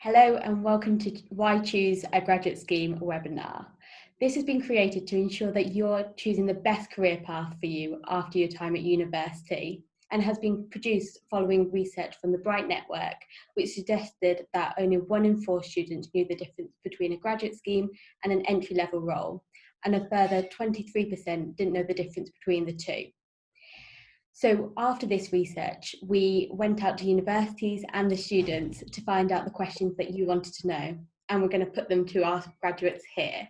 Hello and welcome to Why Choose a Graduate Scheme webinar. This has been created to ensure that you're choosing the best career path for you after your time at university, and has been produced following research from the Bright Network, which suggested that only 1 in 4 students knew the difference between a graduate scheme and an entry-level role, and a further 23% didn't know the difference between the two. So after this research, we went out to universities and the students to find out the questions that you wanted to know, and we're going to put them to our graduates here.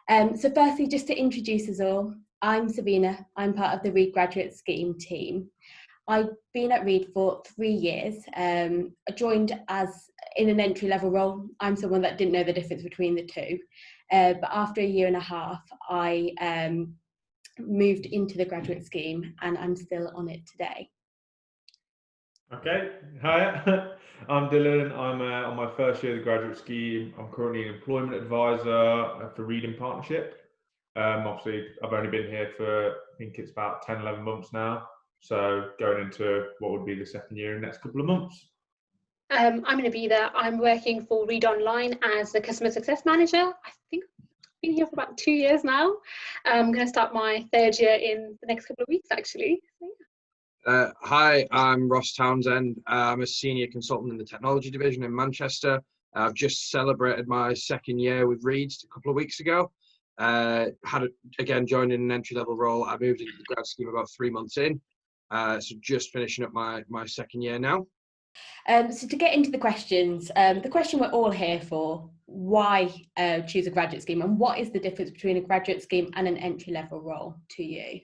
So firstly, just to introduce us all, I'm Sabina. I'm part of the Reed Graduate Scheme team. I've been at Reed for 3 years. I joined as in an entry-level role. I'm someone that didn't know the difference between the two. But after a year and a half, I moved into the graduate scheme, and I'm still on it today. Okay, hi, I'm Dylan. I'm on my first year of the graduate scheme. I'm currently an employment advisor for Reed in Partnership. Obviously, I've only been here for, I think it's about 10, 11 months now. So going into what would be the second year in the next couple of months. I'm going to be there. I'm working for Reed Online as the customer success manager. I think I've been here for about 2 years now. I'm going to start my 3rd year in the next couple of weeks, actually. So, yeah. Hi, I'm Ross Townsend. I'm a senior consultant in the technology division in Manchester. I've just celebrated my 2nd year with Reed a couple of weeks ago. Again, joined in an entry-level role. I moved into the grad scheme about 3 months in. So just finishing up my 2nd year now. So to get into the questions, the question we're all here for, why choose a graduate scheme, and what is the difference between a graduate scheme and an entry-level role to you?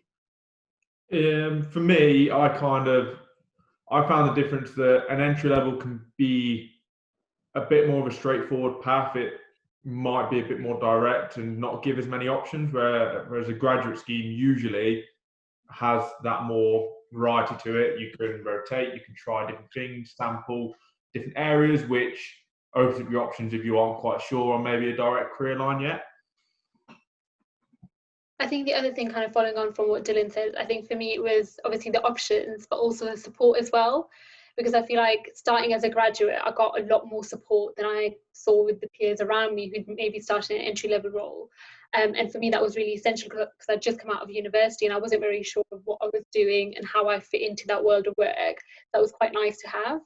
For me, I found the difference that an entry level can be a bit more of a straightforward path. It might be a bit more direct and not give as many options, whereas a graduate scheme usually has that more variety to it. You can rotate, you can try different things, sample different areas, which opens up your options if you aren't quite sure on maybe a direct career line yet. I think the other thing, kind of following on from what Dylan said, I think for me it was obviously the options, but also the support as well. Because I feel like starting as a graduate, I got a lot more support than I saw with the peers around me who'd maybe started an entry-level role. And for me, that was really essential because I'd just come out of university and I wasn't very sure of what I was doing and how I fit into that world of work. That was quite nice to have.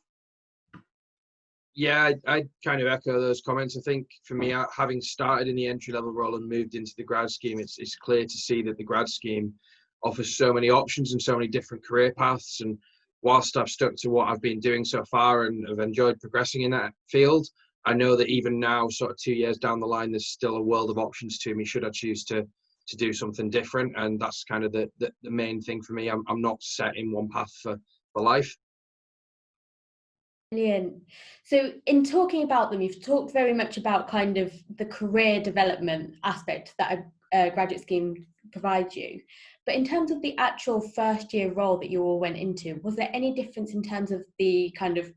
Yeah, I kind of echo those comments. I think for me, having started in the entry-level role and moved into the grad scheme, it's clear to see that the grad scheme offers so many options and so many different career paths. And whilst I've stuck to what I've been doing so far and have enjoyed progressing in that field, I know that even now, sort of 2 years down the line, there's still a world of options to me should I choose to do something different. And that's kind of the main thing for me. I'm not set in one path for life. Brilliant. So in talking about them, you've talked very much about kind of the career development aspect that a graduate scheme provides you. But in terms of the actual first year role that you all went into, was there any difference in terms of the kind of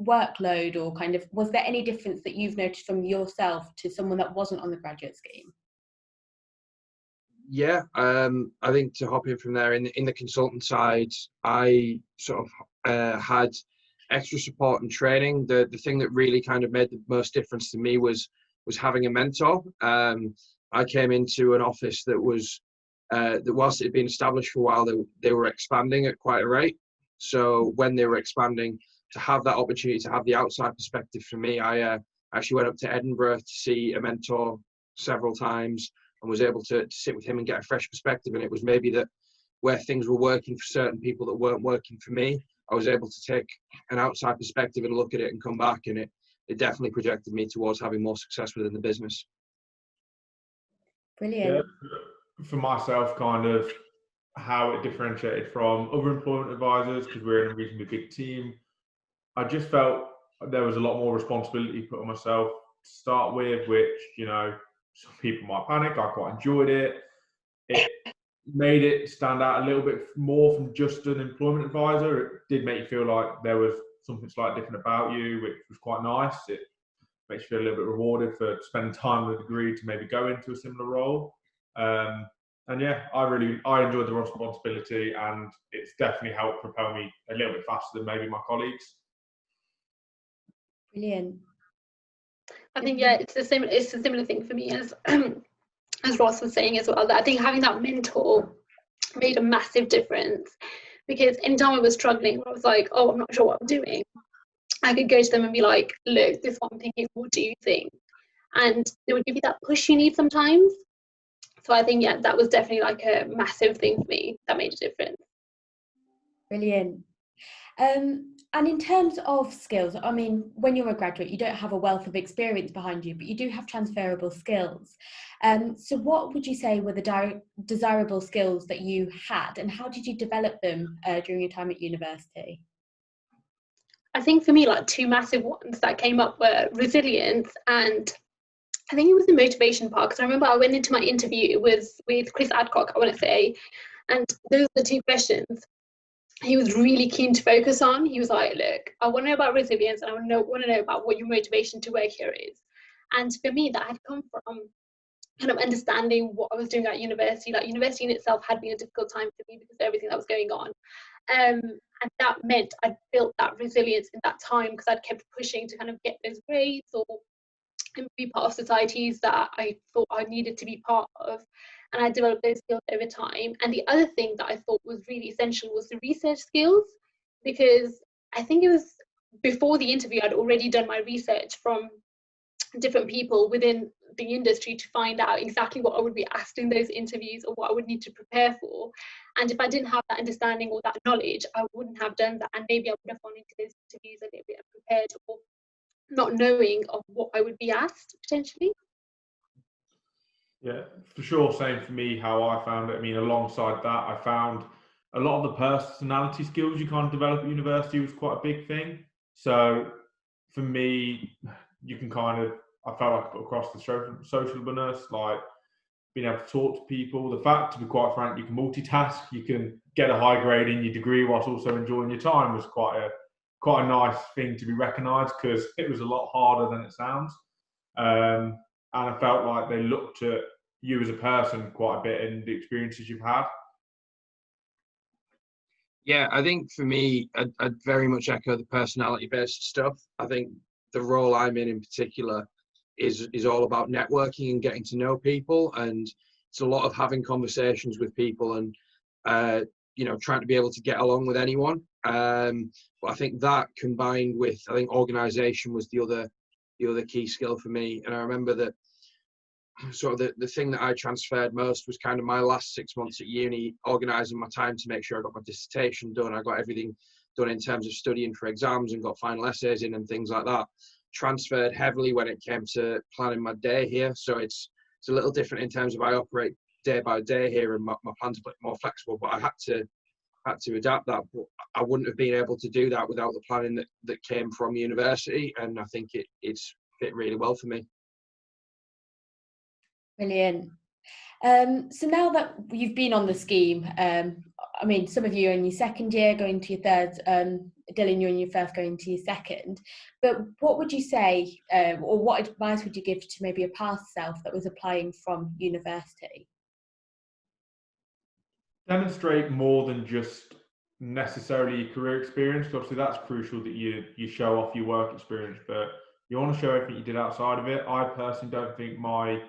workload, or kind of, was there any difference that you've noticed from yourself to someone that wasn't on the graduate scheme? Yeah, I think to hop in from there, in the consultant side, I sort of had extra support and training. The thing that really kind of made the most difference to me was having a mentor. I came into an office that was that whilst it had been established for a while, they were expanding at quite a rate. So when they were expanding, to have that opportunity to have the outside perspective for me, I actually went up to Edinburgh to see a mentor several times and was able to sit with him and get a fresh perspective. And it was maybe that where things were working for certain people that weren't working for me, I was able to take an outside perspective and look at it and come back, and it definitely projected me towards having more success within the business. Brilliant. Yeah, for myself, kind of how it differentiated from other employment advisors, because we're in a reasonably big team, I just felt there was a lot more responsibility put on myself to start with, which, you know, some people might panic. I quite enjoyed it. It made it stand out a little bit more from just an employment advisor. It did make you feel like there was something slightly different about you, which was quite nice. It makes you feel a little bit rewarded for spending time with a degree to maybe go into a similar role. And yeah, I enjoyed the responsibility, and it's definitely helped propel me a little bit faster than maybe my colleagues. Brilliant. I think, yeah, it's a similar thing for me as as Ross was saying as well, that I think having that mentor made a massive difference, because anytime I was struggling, I was like, oh, I'm not sure what I'm doing, I could go to them and be like, look, this is what I'm thinking, what do you think? And they would give you that push you need sometimes. So I think, yeah, that was definitely like a massive thing for me that made a difference. Brilliant. And in terms of skills, I mean, when you're a graduate, you don't have a wealth of experience behind you, but you do have transferable skills. So what would you say were the desirable skills that you had, and how did you develop them during your time at university? I think for me, like, two massive ones that came up were resilience, and I think it was the motivation part, because I remember I went into my interview with Chris Adcock, I want to say, and those are the two questions he was really keen to focus on. He was like, look, I want to know about resilience, and I want to know about what your motivation to work here is. And for me, that had come from kind of understanding what I was doing at university. Like, university in itself had been a difficult time for me because of everything that was going on. And that meant I'd built that resilience in that time, because I'd kept pushing to kind of get those grades or be part of societies that I thought I needed to be part of. And I developed those skills over time. And the other thing that I thought was really essential was the research skills, because I think it was before the interview, I'd already done my research from different people within the industry to find out exactly what I would be asked in those interviews or what I would need to prepare for. And if I didn't have that understanding or that knowledge, I wouldn't have done that. And maybe I would have gone into those interviews a little bit unprepared, or not knowing of what I would be asked potentially. Yeah, for sure. Same for me, how I found it. I mean, alongside that, I found a lot of the personality skills you kind of develop at university was quite a big thing. So for me, you can kind of, I felt like I put across the sociableness, like being able to talk to people. The fact, to be quite frank, you can multitask, you can get a high grade in your degree whilst also enjoying your time was quite a nice thing to be recognised, because it was a lot harder than it sounds. And I felt like they looked at you as a person quite a bit in the experiences you've had. Yeah, I think for me, I'd very much echo the personality-based stuff. I think the role I'm in particular is all about networking and getting to know people, and it's a lot of having conversations with people and trying to be able to get along with anyone. But I think that combined with, I think organisation was the other key skill for me. And I remember that sort of the thing that I transferred most was kind of my last 6 months at uni, organising my time to make sure I got my dissertation done. I got everything done in terms of studying for exams and got final essays in and things like that. Transferred heavily when it came to planning my day here. So it's a little different in terms of I operate day by day here, and my plans are a bit more flexible, but I had to adapt that. But I wouldn't have been able to do that without the planning that came from university, and I think it's fit really well for me. Brilliant. So now that you've been on the scheme, I mean, some of you are in your second year, going to your third. Dylan, you're in your first, going to your second. But what would you say, or what advice would you give to maybe a past self that was applying from university? Demonstrate more than just necessarily your career experience. Obviously, that's crucial that you show off your work experience, but you want to show everything you did outside of it. I personally don't think my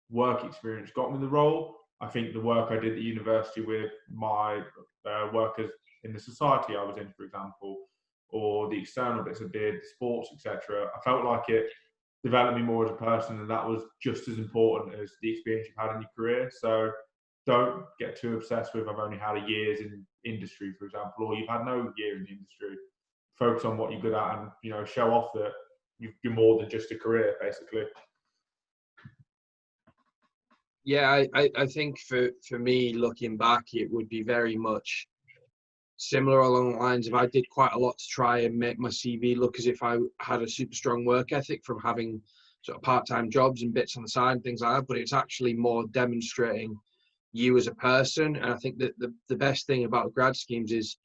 work experience got me the role. I think the work I did at university with my workers in the society I was in, for example, or the external bits I did, sports, etc., I felt like it developed me more as a person, and that was just as important as the experience you've had in your career. So don't get too obsessed with, I've only had a year's in industry, for example, or you've had no year in the industry. Focus on what you're good at, and show off that you're more than just a career, basically. Yeah, I think for me, looking back, it would be very much similar along the lines of I did quite a lot to try and make my CV look as if I had a super strong work ethic from having sort of part-time jobs and bits on the side and things like that, but it's actually more demonstrating you as a person. And I think that the best thing about grad schemes is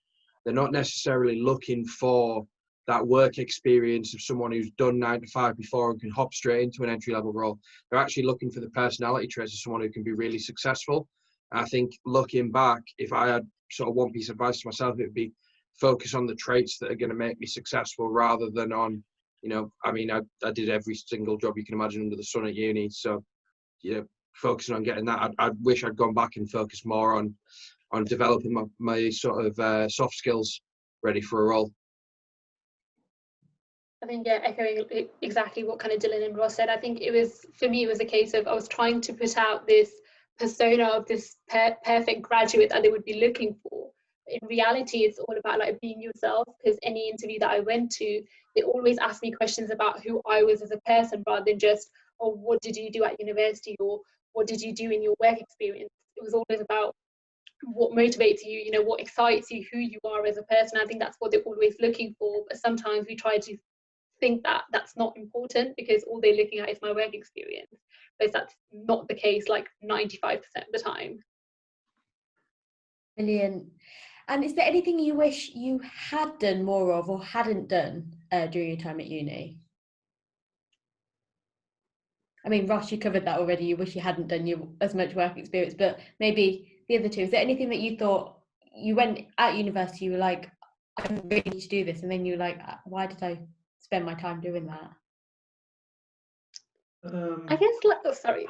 they're not necessarily looking for that work experience of someone who's done 9 to 5 before and can hop straight into an entry-level role. They're actually looking for the personality traits of someone who can be really successful. And I think looking back, if I had sort of one piece of advice to myself, it would be focus on the traits that are going to make me successful rather than on you know, I mean, I did every single job you can imagine under the sun at uni. So, you know, focusing on getting that, I wish I'd gone back and focused more on developing my sort of soft skills ready for a role. I think, yeah, echoing exactly what kind of Dylan and Ross said, I think for me, it was a case of I was trying to put out this persona of this perfect graduate that they would be looking for. In reality, it's all about like being yourself, because any interview that I went to, they always asked me questions about who I was as a person rather than just, oh, what did you do at university, or what did you do in your work experience. It was always about what motivates you, you know, what excites you, who you are as a person. I think that's what they're always looking for, but sometimes we try to think that that's not important because all they're looking at is my work experience, but that's not the case like 95% of the time. Brilliant. And is there anything you wish you had done more of or hadn't done during your time at uni? I mean, Ross, you covered that already. You wish you hadn't done as much work experience, but maybe the other two. Is there anything that you thought you went at university, you were like, I really need to do this, and then you were like, why did I spend my time doing that? I guess, like, oh, sorry,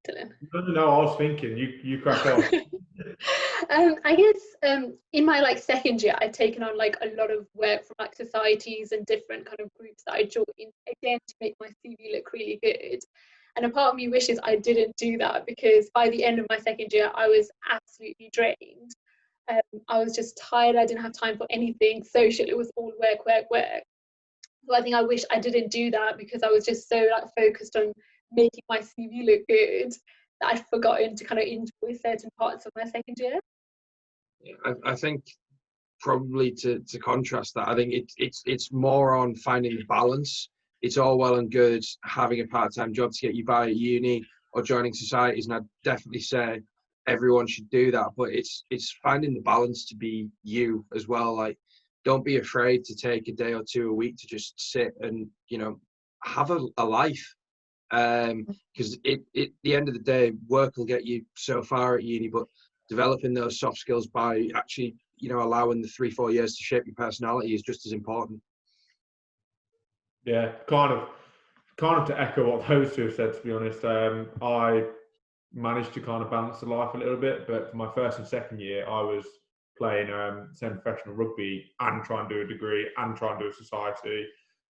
Dylan. No, I was thinking, you crack on. I guess in my like second year, I'd taken on like a lot of work from like societies and different kind of groups that I joined, again to make my CV look really good. And a part of me wishes I didn't do that, because by the end of my second year, I was absolutely drained. I was just tired. I didn't have time for anything social. It was all work, work, work. So I think I wish I didn't do that, because I was just so like focused on making my CV look good that I'd forgotten to kind of enjoy certain parts of my second year. I think probably to contrast that, I think it's more on finding the balance. It's all well and good having a part-time job to get you by at uni or joining societies, and I'd definitely say everyone should do that, but it's finding the balance to be you as well. Like, don't be afraid to take a day or two a week to just sit and, you know, have a life. Because at the end of the day, work will get you so far at uni, but developing those soft skills by actually, you know, allowing the 3-4 years to shape your personality is just as important. Yeah, kind of to echo what those two have said, to be honest. I managed to kind of balance the life a little bit, but for my first and second year, I was playing semi-professional rugby and trying to do a degree and trying to do a society,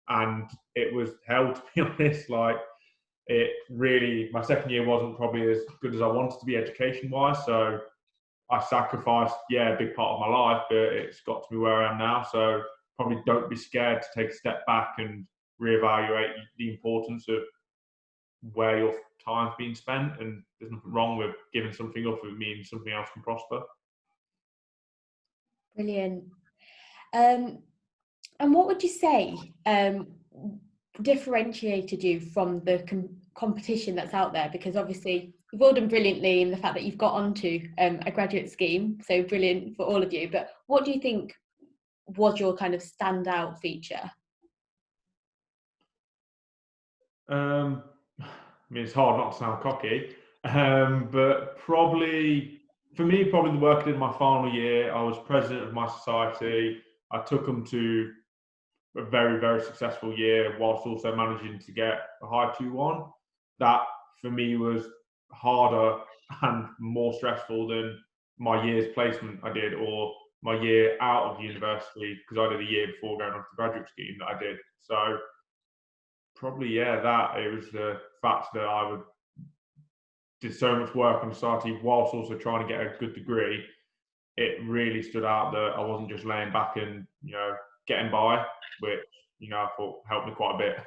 and it was hell, to be honest. Like, it really, my second year wasn't probably as good as I wanted to be education-wise, so I sacrificed, a big part of my life, but it's got to be where I am now. So probably don't be scared to take a step back and reevaluate the importance of where your time's being spent. And there's nothing wrong with giving something up if it means something else can prosper. Brilliant. And what would you say differentiated you from the competition that's out there? Because obviously you've all done brilliantly in the fact that you've got onto a graduate scheme, so brilliant for all of you. But what do you think was your kind of standout feature? I mean, it's hard not to sound cocky, but probably for me, probably the work I did in my final year. I was president of my society. I took them to a very, very successful year, whilst also managing to get a high 2-1. That for me was harder and more stressful than my year's placement I did, or my year out of university, because I did a year before going on to the graduate scheme that I did. So probably, that it was the fact that I did so much work on society whilst also trying to get a good degree. It really stood out that I wasn't just laying back and, getting by, which, I thought helped me quite a bit.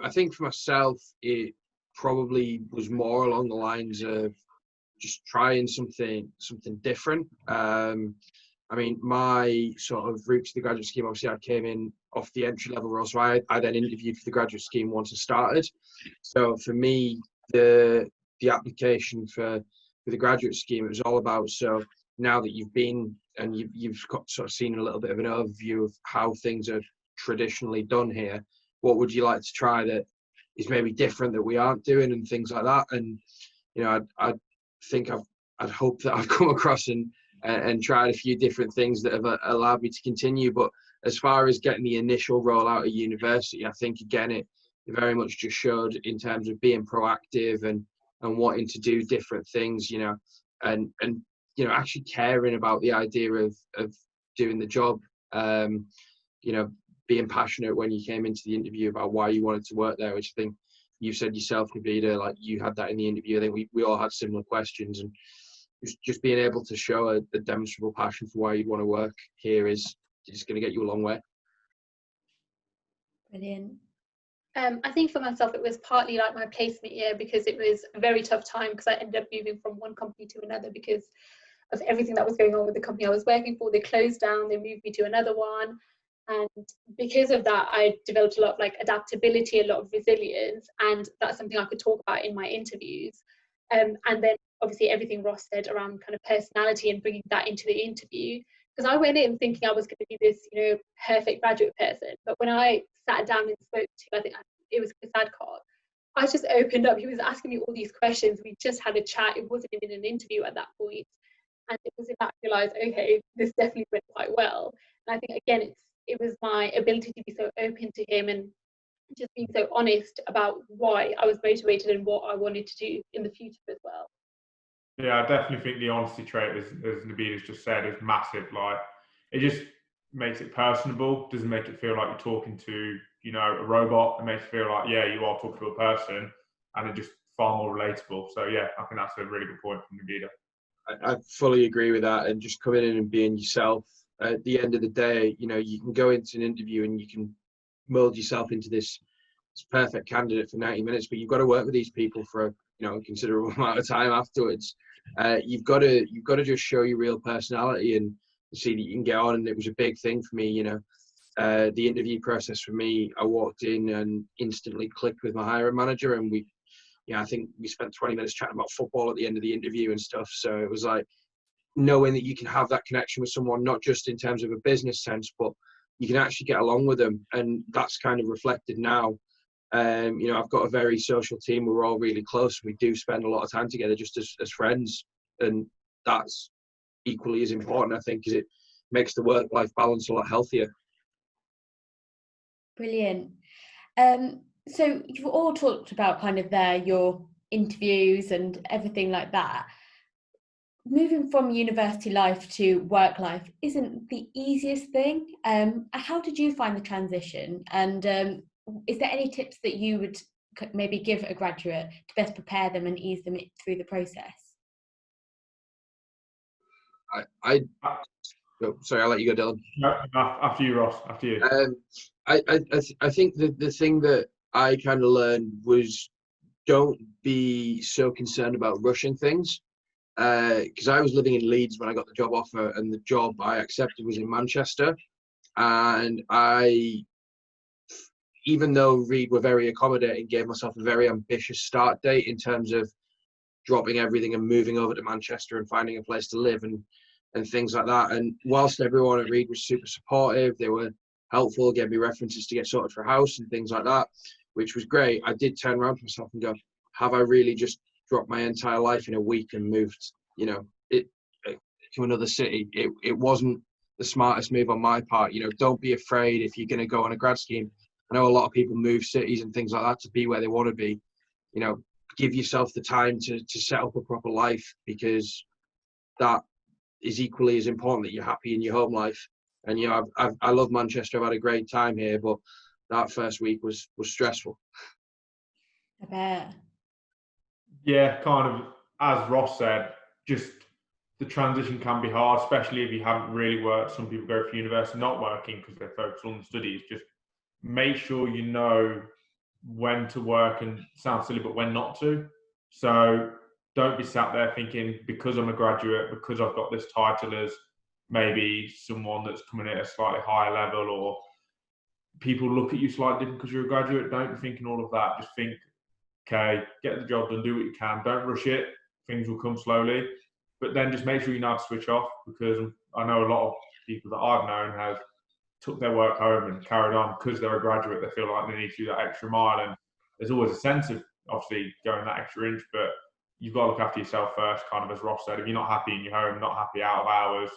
I think for myself, it probably was more along the lines of just trying something different. I mean, my sort of route to the graduate scheme, obviously I came in off the entry level role, so I then interviewed for the graduate scheme once I started. So for me, the application for the graduate scheme, it was all about, so now that you've been and you've got, sort of seen a little bit of an overview of how things are traditionally done here, what would you like to try that is maybe different that we aren't doing, and things like that. And I think I'd hope that I've come across and and tried a few different things that have allowed me to continue. But as far as getting the initial rollout at university, I think again it very much just showed in terms of being proactive and wanting to do different things, you know, and you know, actually caring about the idea of doing the job. You know, being passionate when you came into the interview about why you wanted to work there, which I think you said yourself, Navida, like you had that in the interview. I think we all had similar questions, and just being able to show a demonstrable passion for why you want to work here is going to get you a long way. Brilliant. I think for myself, it was partly like my placement year, because it was a very tough time, because I ended up moving from one company to another because of everything that was going on with the company I was working for. They closed down, they moved me to another one. And because of that, I developed a lot of like adaptability, a lot of resilience, and that's something I could talk about in my interviews. And then obviously everything Ross said around kind of personality and bringing that into the interview, because I went in thinking I was going to be this, you know, perfect graduate person. But when I sat down and spoke to, I think it was Sadkar, I just opened up. He was asking me all these questions. We just had a chat. It wasn't even an interview at that point. And it was in that I realised, okay, this definitely went quite well. And I think, again, it was my ability to be so open to him and just being so honest about why I was motivated and what I wanted to do in the future as well. Yeah, I definitely think the honesty trait, as Nabila's just said, is massive. Like, it just makes it personable. Doesn't make it feel like you're talking to, you know, a robot. It makes it feel like, yeah, you are talking to a person, and it's just far more relatable. So yeah, I think that's a really good point from Nabila. I fully agree with that, and just coming in and being yourself. At the end of the day, you know, you can go into an interview and you can mold yourself into this perfect candidate for 90 minutes, but you've got to work with these people for a considerable amount of time afterwards. You've got to just show your real personality and see that you can get on. And it was a big thing for me, you know. The interview process for me, I walked in and instantly clicked with my hiring manager, and I think we spent 20 minutes chatting about football at the end of the interview and stuff. So it was like knowing that you can have that connection with someone, not just in terms of a business sense, but you can actually get along with them. And that's kind of reflected now. You know, I've got a very social team. We're all really close. We do spend a lot of time together just as friends. And that's equally as important, I think, because it makes the work-life balance a lot healthier. Brilliant. So you've all talked about kind of your interviews and everything like that. Moving from university life to work life isn't the easiest thing. How did you find the transition? And is there any tips that you would maybe give a graduate to best prepare them and ease them through the process? Sorry, I'll let you go, Dylan. No, after you, Ross. After you. I think the thing that I kind of learned was don't be so concerned about rushing things. Because I was living in Leeds when I got the job offer, and the job I accepted was in Manchester. And even though Reed were very accommodating, gave myself a very ambitious start date in terms of dropping everything and moving over to Manchester and finding a place to live and things like that. And whilst everyone at Reed was super supportive, they were helpful, gave me references to get sorted for a house and things like that, which was great. I did turn around to myself and go, have I really just dropped my entire life in a week and moved, you know, to another city? It wasn't the smartest move on my part. You know, don't be afraid if you're going to go on a grad scheme. I know a lot of people move cities and things like that to be where they want to be. You know, give yourself the time to set up a proper life, because that is equally as important that you're happy in your home life. And, you know, I love Manchester. I've had a great time here, but that first week was stressful. I bet. Yeah, kind of, as Ross said, just the transition can be hard, especially if you haven't really worked. Some people go for university not working because they're focused on the studies. Just make sure you know when to work, and sounds silly, but when not to. So don't be sat there thinking, because I'm a graduate, because I've got this title as maybe someone that's coming at a slightly higher level, or people look at you slightly different because you're a graduate. Don't be thinking all of that. Just think, okay, get the job done, do what you can. Don't rush it. Things will come slowly. But then just make sure you know how to switch off, because I know a lot of people that I've known have took their work home and carried on because they're a graduate. They feel like they need to do that extra mile. And there's always a sense of obviously going that extra inch, but you've got to look after yourself first, kind of as Ross said. If you're not happy in your home, not happy out of hours,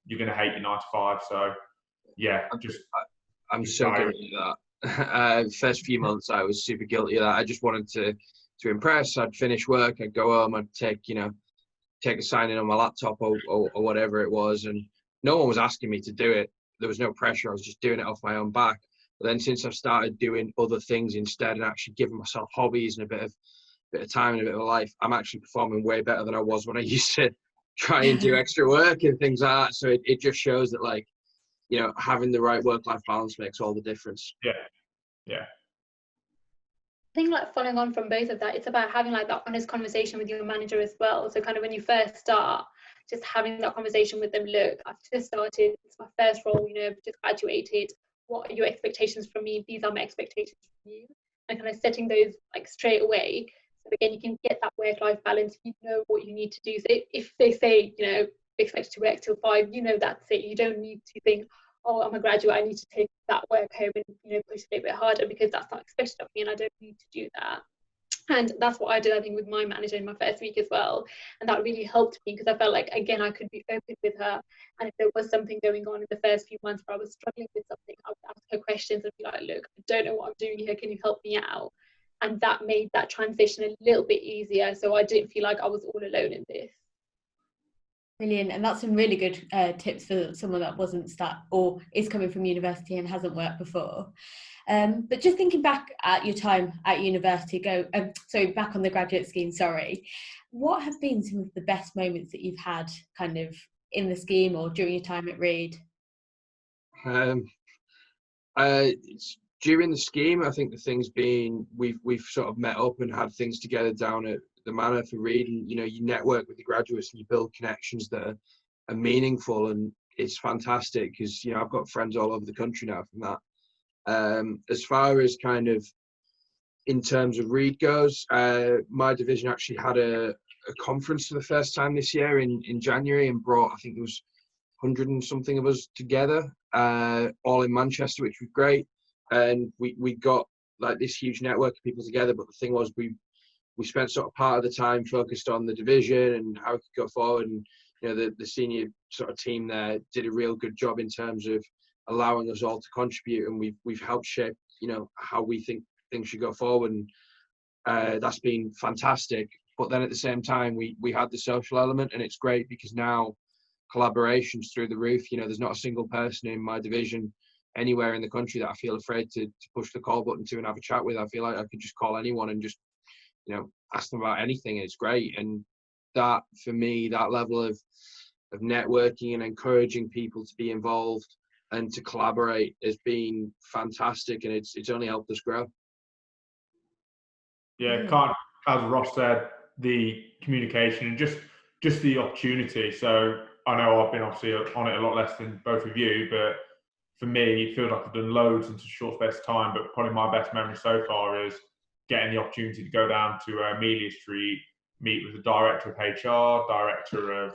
you're going to hate your 9 to 5. So, yeah, I'm so guilty of that. First few months, I was super guilty of that. I just wanted to impress. I'd finish work, I'd go home, I'd take a sign in on my laptop or whatever it was, and no one was asking me to do it. There was no pressure. I was just doing it off my own back. But then since I've started doing other things instead and actually giving myself hobbies and a bit of time and a bit of a life, I'm actually performing way better than I was when I used to try and do extra work and things like that. So it just shows that, like, you know, having the right work-life balance makes all the difference. Yeah. I think, like, following on from both of that, it's about having like that honest conversation with your manager as well. So kind of when you first start, just having that conversation with them. Look, I've just started, it's my first role, you know, I've just graduated. What are your expectations from me? These are my expectations from you. And kind of setting those like straight away. So again, you can get that work-life balance. You know what you need to do. So if they say, you know, expect to work till 5, you know, that's it. You don't need to think, oh, I'm a graduate, I need to take that work home and, you know, push it a little bit harder, because that's not expected of me and I don't need to do that. And that's what I did, I think, with my manager in my first week as well. And that really helped me, because I felt like, again, I could be open with her. And if there was something going on in the first few months where I was struggling with something, I would ask her questions and be like, look, I don't know what I'm doing here. Can you help me out? And that made that transition a little bit easier. So I didn't feel like I was all alone in this. Brilliant. And that's some really good tips for someone that wasn't or is coming from university and hasn't worked before. But just thinking back at your time at university, back on the graduate scheme, what have been some of the best moments that you've had kind of in the scheme or during your time at Reed? During the scheme, I think the things being, we've sort of met up and had things together down at the Manor for Reed, and, you know, you network with the graduates and you build connections that are meaningful, and it's fantastic because, you know, I've got friends all over the country now from that. As far as kind of in terms of Reed goes, my division actually had a conference for the first time this year in January, and brought, I think there was 100 and something of us together, all in Manchester, which was great. And we got like this huge network of people together. But the thing was, we spent sort of part of the time focused on the division and how it could go forward. And, you know, the senior sort of team there did a real good job in terms of allowing us all to contribute, and we've helped shape, you know, how we think things should go forward. And that's been fantastic. But then at the same time, we had the social element, and it's great because now collaboration's through the roof. You know, there's not a single person in my division anywhere in the country that I feel afraid to push the call button to and have a chat with. I feel like I could just call anyone and just, you know, ask them about anything. It's great. And that, for me, that level of networking and encouraging people to be involved and to collaborate has been fantastic, and it's only helped us grow. Yeah, as Ross said, the communication and just the opportunity. So I know I've been obviously on it a lot less than both of you, but for me, it feels like I've done loads in such a short space of time. But probably my best memory so far is getting the opportunity to go down to Amelia Street, meet with the director of HR, director of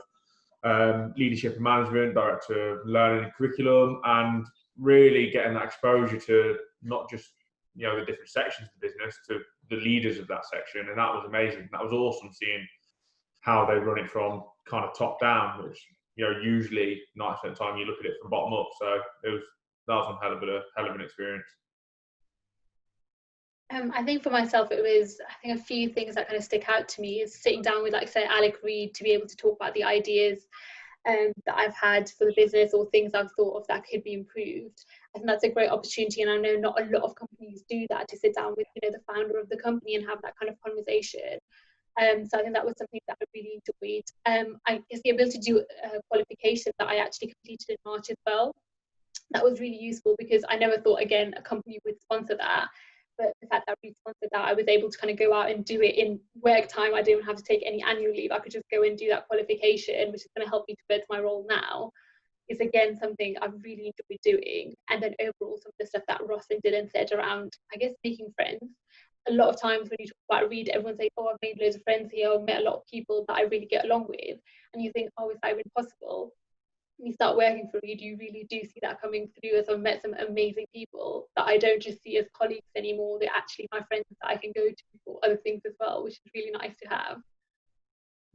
leadership and management, director of learning and curriculum, and really getting that exposure to not just, you know, the different sections of the business, to the leaders of that section. And that was amazing. That was awesome, seeing how they run it from kind of top down, which, you know, usually 90% of the time you look at it from bottom up. So that was a hell of an experience. I think for myself, it was, I think, a few things that kind of stick out to me is sitting down with, like, say, Alec Reed, to be able to talk about the ideas that I've had for the business, or things I've thought of that could be improved. I think that's a great opportunity, and I know not a lot of companies do that, to sit down with, you know, the founder of the company and have that kind of conversation. So I think that was something that I really enjoyed. I guess the ability to do a qualification that I actually completed in March as well. That was really useful, because I never thought, again, a company would sponsor that. But the fact that we sponsored that, I was able to kind of go out and do it in work time. I didn't have to take any annual leave. I could just go and do that qualification, which is going to help me towards my role now. Is, again, something I've really enjoyed doing. And then overall, some of the stuff that Ross and Dylan said around, I guess, making friends. A lot of times when you talk about Reed, everyone's like, oh, I've made loads of friends here, I've met a lot of people that I really get along with. And you think, oh, is that even possible? When you start working for Reed, you really do see that coming through, as I've met some amazing people that I don't just see as colleagues anymore. They're actually my friends that I can go to for other things as well, which is really nice to have.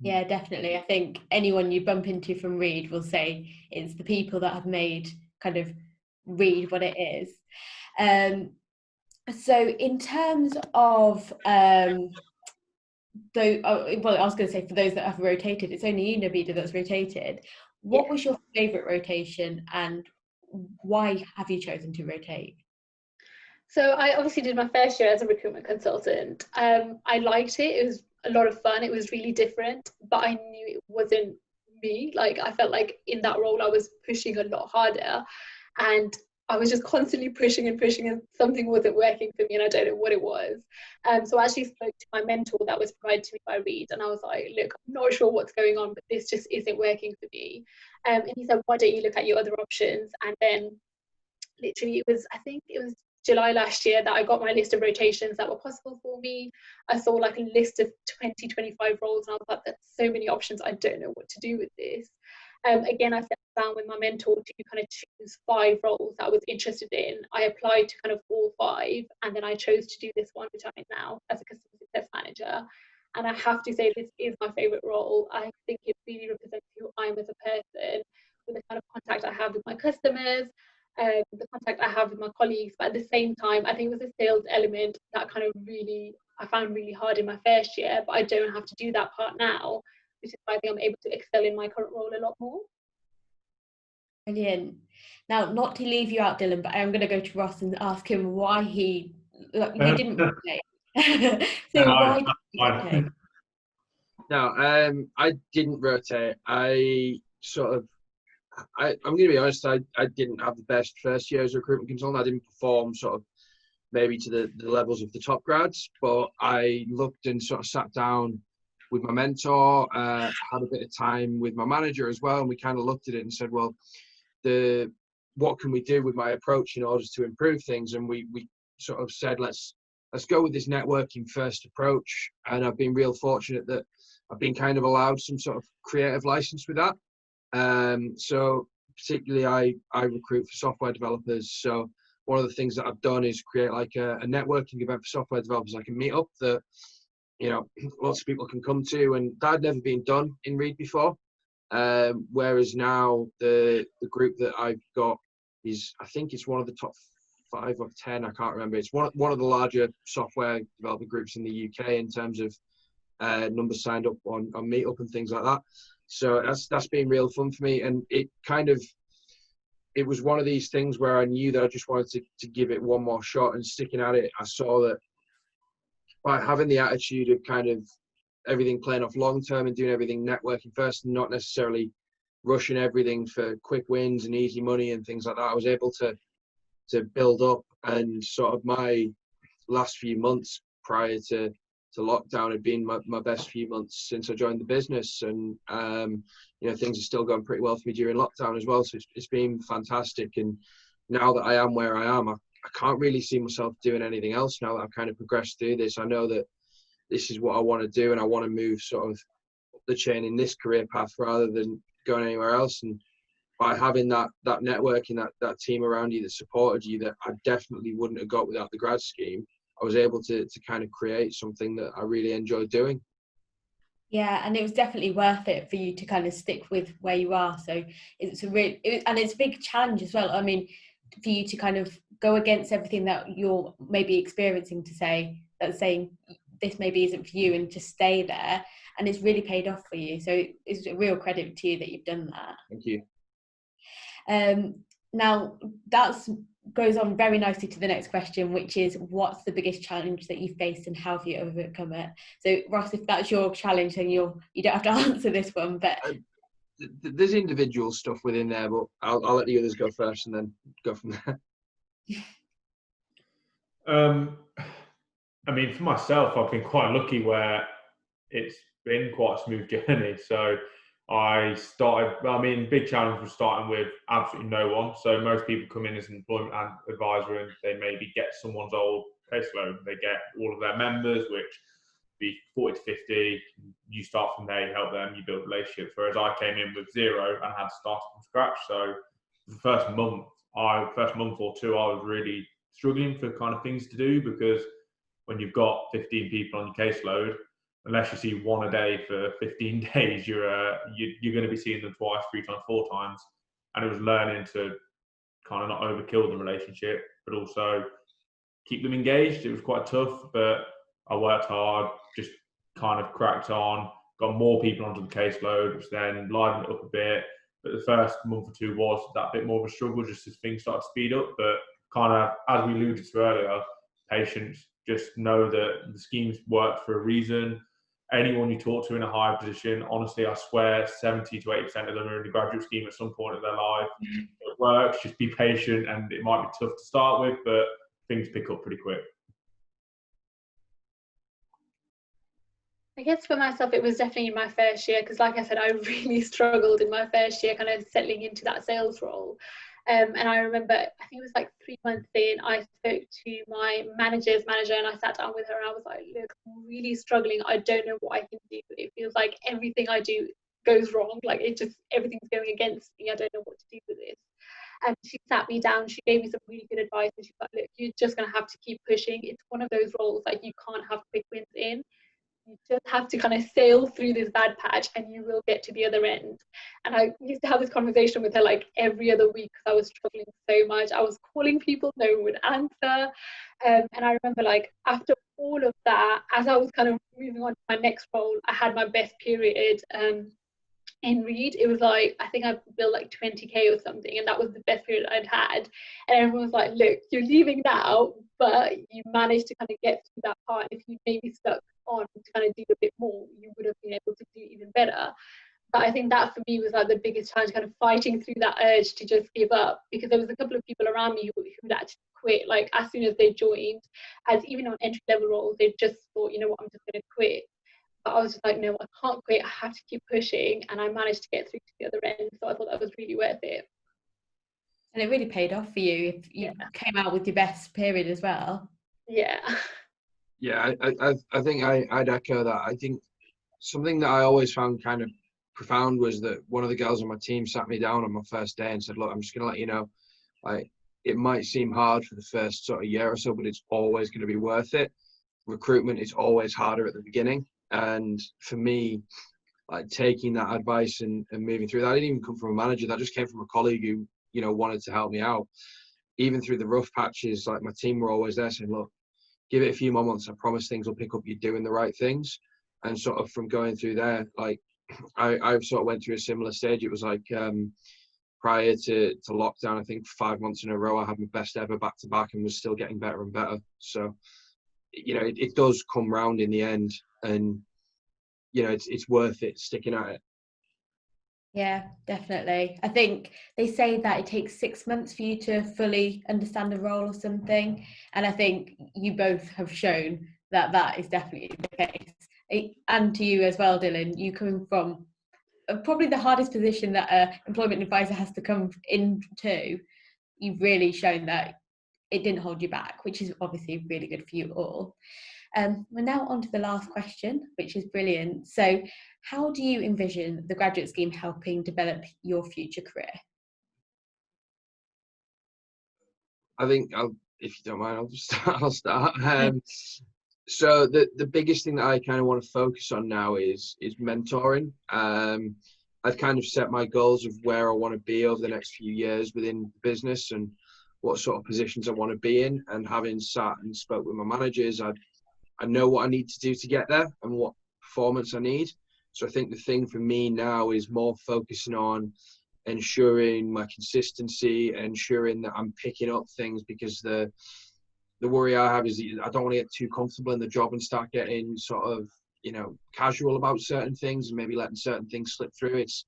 Yeah, definitely. I think anyone you bump into from Reed will say it's the people that have made kind of Reed what it is. So in terms of well, I was going to say for those that have rotated, it's only you, Nabida, that's rotated. What was your favourite rotation, and why have you chosen to rotate? So I obviously did my first year as a recruitment consultant. I liked it. It was a lot of fun. It was really different, but I knew it wasn't me. Like I felt like in that role I was pushing a lot harder, and I was just constantly pushing and pushing, and something wasn't working for me, and I don't know what it was. So I actually spoke to my mentor that was provided to me by Reed, and I was like, look, I'm not sure what's going on, but this just isn't working for me. And he said, why don't you look at your other options? And then literally I think it was July last year that I got my list of rotations that were possible for me. I saw like a list of 25 roles, and I was like, that's so many options, I don't know what to do with this. Again, I sat down with my mentor to kind of choose 5 roles that I was interested in. I applied to kind of all 5, and then I chose to do this one, which I'm in now as a customer success manager. And I have to say, this is my favourite role. I think it really represents who I am as a person, with the kind of contact I have with my customers, the contact I have with my colleagues. But at the same time, I think it was a sales element that kind of really I found really hard in my first year, but I don't have to do that part now, which is why I think I'm able to excel in my current role a lot more. Brilliant. Now, not to leave you out, Dylan, but I'm going to go to Ross and ask him why you didn't rotate. So why did you rotate? No, I didn't rotate. I'm going to be honest, I didn't have the best first year as a recruitment consultant. I didn't perform sort of maybe to the levels of the top grads, but I looked and sort of sat down with my mentor, had a bit of time with my manager as well, and we kind of looked at it and said, well, what can we do with my approach in order to improve things? And we sort of said, let's go with this networking first approach. And I've been real fortunate that I've been kind of allowed some sort of creative license with that. So particularly I recruit for software developers. So one of the things that I've done is create like a networking event for software developers, like a meetup that, you know, lots of people can come to, and that had never been done in Reed before. Whereas now the group that I've got is, I think it's one of the top 5 or 10, I can't remember. It's one of the larger software developer groups in the UK in terms of numbers signed up on Meetup and things like that. So that's been real fun for me, and it was one of these things where I knew that I just wanted to give it one more shot, and sticking at it, I saw that by having the attitude of kind of everything playing off long term and doing everything networking first, and not necessarily rushing everything for quick wins and easy money and things like that, I was able to build up. And sort of my last few months prior to lockdown had been my best few months since I joined the business, and you know, things are still going pretty well for me during lockdown as well, so it's been fantastic. And now that I am where I am, I can't really see myself doing anything else now that I've kind of progressed through this. I know that this is what I want to do, and I want to move sort of up the chain in this career path rather than going anywhere else. And by having that network and that team around you that supported you, that I definitely wouldn't have got without the grad scheme, I was able to kind of create something that I really enjoyed doing. Yeah, and it was definitely worth it for you to kind of stick with where you are. So it's and it's a big challenge as well. I mean, for you to kind of go against everything that you're maybe experiencing, to say that's saying this maybe isn't for you, and to stay there, and it's really paid off for you. So it's a real credit to you that you've done that. Thank you. Now that goes on very nicely to the next question, which is, what's the biggest challenge that you've faced and how have you overcome it? So Ross, if that's your challenge, then you don't have to answer this one, but there's individual stuff within there, but I'll let the others go first and then go from there. I mean, for myself, I've been quite lucky where it's been quite a smooth journey. So big challenge was starting with absolutely no one. So most people come in as an employment advisor, and they maybe get someone's old caseload. They get all of their members, which be 40 to 50. You start from there, you help them, you build relationships. Whereas I came in with 0 and had to start from scratch. So the first month or two, I was really struggling for kind of things to do, because when you've got 15 people on your caseload, unless you see one a day for 15 days, you're going to be seeing them twice, 3 times, 4 times. And it was learning to kind of not overkill the relationship, but also keep them engaged. It was quite tough, but I worked hard, just kind of cracked on, got more people onto the caseload, which then livened it up a bit. But the first month or two was that bit more of a struggle, just as things started to speed up. But kind of, as we alluded to earlier, patience, just know that the schemes work for a reason. Anyone you talk to in a higher position, honestly, I swear 70 to 80% of them are in the graduate scheme at some point of their life. It works, just be patient, and it might be tough to start with, but things pick up pretty quick. I guess for myself, it was definitely my first year, because like I said, I really struggled in my first year kind of settling into that sales role. And I remember, I think it was like 3 months in, I spoke to my manager's manager, and I sat down with her and I was like, look, I'm really struggling. I don't know what I can do. It feels like everything I do goes wrong. Like everything's going against me. I don't know what to do with this. And she sat me down, she gave me some really good advice, and she's like, look, you're just going to have to keep pushing. It's one of those roles like you can't have quick wins in. You just have to kind of sail through this bad patch and you will get to the other end. And I used to have this conversation with her like every other week because I was struggling so much. I was calling people, no one would answer. And I remember like after all of that, as I was kind of moving on to my next role, I had my best period in Reed. It was like, I think I billed like 20k or something, and that was the best period I'd had. And everyone was like, look, you're leaving now, but you managed to kind of get through that part. If you maybe stuck on to kind of do a bit more, you would have been able to do even better. But I think that for me was like the biggest challenge, kind of fighting through that urge to just give up, because there was a couple of people around me who'd actually quit like as soon as they joined, as even on entry level roles, they just thought, you know what, I'm just going to quit. But I was just like, no, I can't quit. I have to keep pushing. And I managed to get through to the other end. So I thought that was really worth it. And it really paid off for you if you came out with your best period as well. Yeah. Yeah, I think I'd echo that. I think something that I always found kind of profound was that one of the girls on my team sat me down on my first day and said, look, I'm just going to let you know, like, it might seem hard for the first sort of year or so, but it's always going to be worth it. Recruitment is always harder at the beginning. And for me, like taking that advice and moving through that, didn't even come from a manager. That just came from a colleague who, you know, wanted to help me out. Even through the rough patches, like my team were always there saying, look, give it a few more months. I promise things will pick up. You're doing the right things. And sort of from going through there, like I sort of went through a similar stage. It was like prior to lockdown, I think 5 months in a row, I had my best ever back to back and was still getting better and better. So, you know, it does come round in the end, and you know, it's worth it sticking at it. Yeah, definitely. I think they say that it takes 6 months for you to fully understand the role or something, and I think you both have shown that that is definitely the case. And to you as well, Dylan, you coming from probably the hardest position that an employment advisor has to come into, you've really shown that it didn't hold you back, which is obviously really good for you all. We're now on to the last question, which is brilliant. So how do you envision the graduate scheme helping develop your future career? I think if you don't mind, I'll start. So the biggest thing that I kind of want to focus on now is mentoring. I've kind of set my goals of where I want to be over the next few years within the business and what sort of positions I want to be in. And having sat and spoke with my managers, I know what I need to do to get there and what performance I need. So I think the thing for me now is more focusing on ensuring my consistency, ensuring that I'm picking up things, because the worry I have is I don't want to get too comfortable in the job and start getting sort of, you know, casual about certain things and maybe letting certain things slip through. It's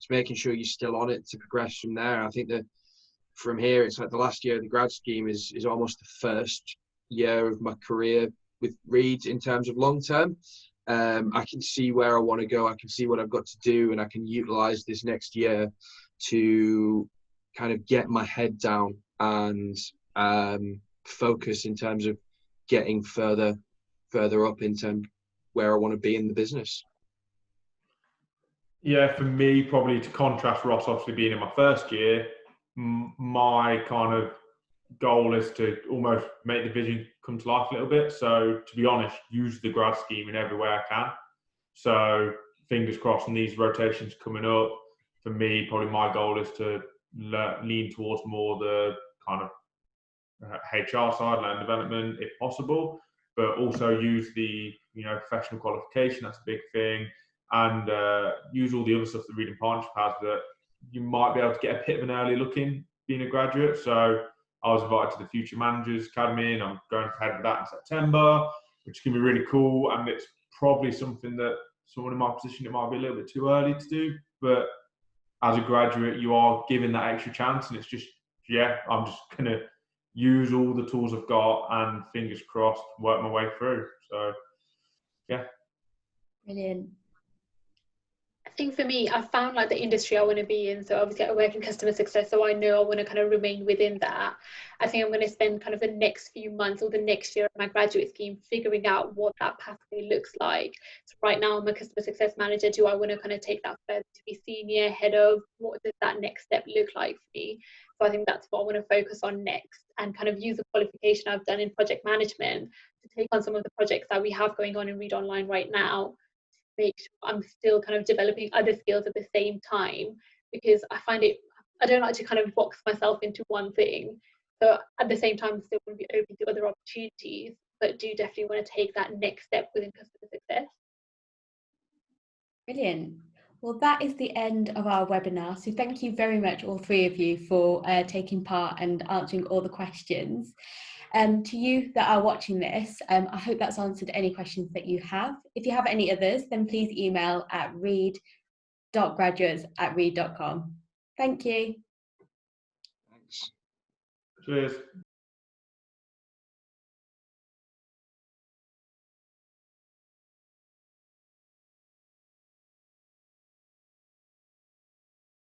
making sure you're still on it to progress from there. I think that from here, it's like the last year of the grad scheme is almost the first year of my career with Reed in terms of long term. I can see where I want to go. I can see what I've got to do, and I can utilize this next year to kind of get my head down and focus in terms of getting further up in terms where I want to be in the business. Yeah, for me, probably to contrast Ross obviously being in my first year, my kind of goal is to almost make the vision come to life a little bit. So to be honest, use the grad scheme in every way I can. So fingers crossed on these rotations coming up. For me, probably my goal is to lean towards more the kind of HR side, learning development, if possible, but also use the professional qualification. That's a big thing, and use all the other stuff that Reading Partnership has that you might be able to get a bit of an early look in being a graduate. So I was invited to the Future Managers Academy, and I'm going ahead with that in September, which is going to be really cool. And it's probably something that someone in my position, it might be a little bit too early to do, but as a graduate, you are given that extra chance, and it's just, I'm just going to use all the tools I've got and fingers crossed work my way through. So, yeah. Brilliant. I think for me, I found like the industry I want to be in. So obviously I work in customer success, so I know I want to kind of remain within that. I think I'm going to spend kind of the next few months or the next year of my graduate scheme figuring out what that pathway looks like. So right now I'm a customer success manager. Do I want to kind of take that further to be senior, head of? What does that next step look like for me? So I think that's what I want to focus on next, and kind of use the qualification I've done in project management to take on some of the projects that we have going on in Read Online right now. Make sure I'm still kind of developing other skills at the same time, because I don't like to kind of box myself into one thing. So at the same time, I'm still going to be open to other opportunities, but do definitely want to take that next step within customer success. Brilliant. Well, that is the end of our webinar. So thank you very much, all three of you, for taking part and answering all the questions. To you that are watching this, I hope that's answered any questions that you have. If you have any others, then please email at read.graduates@read.com. Thank you. Thanks. Cheers.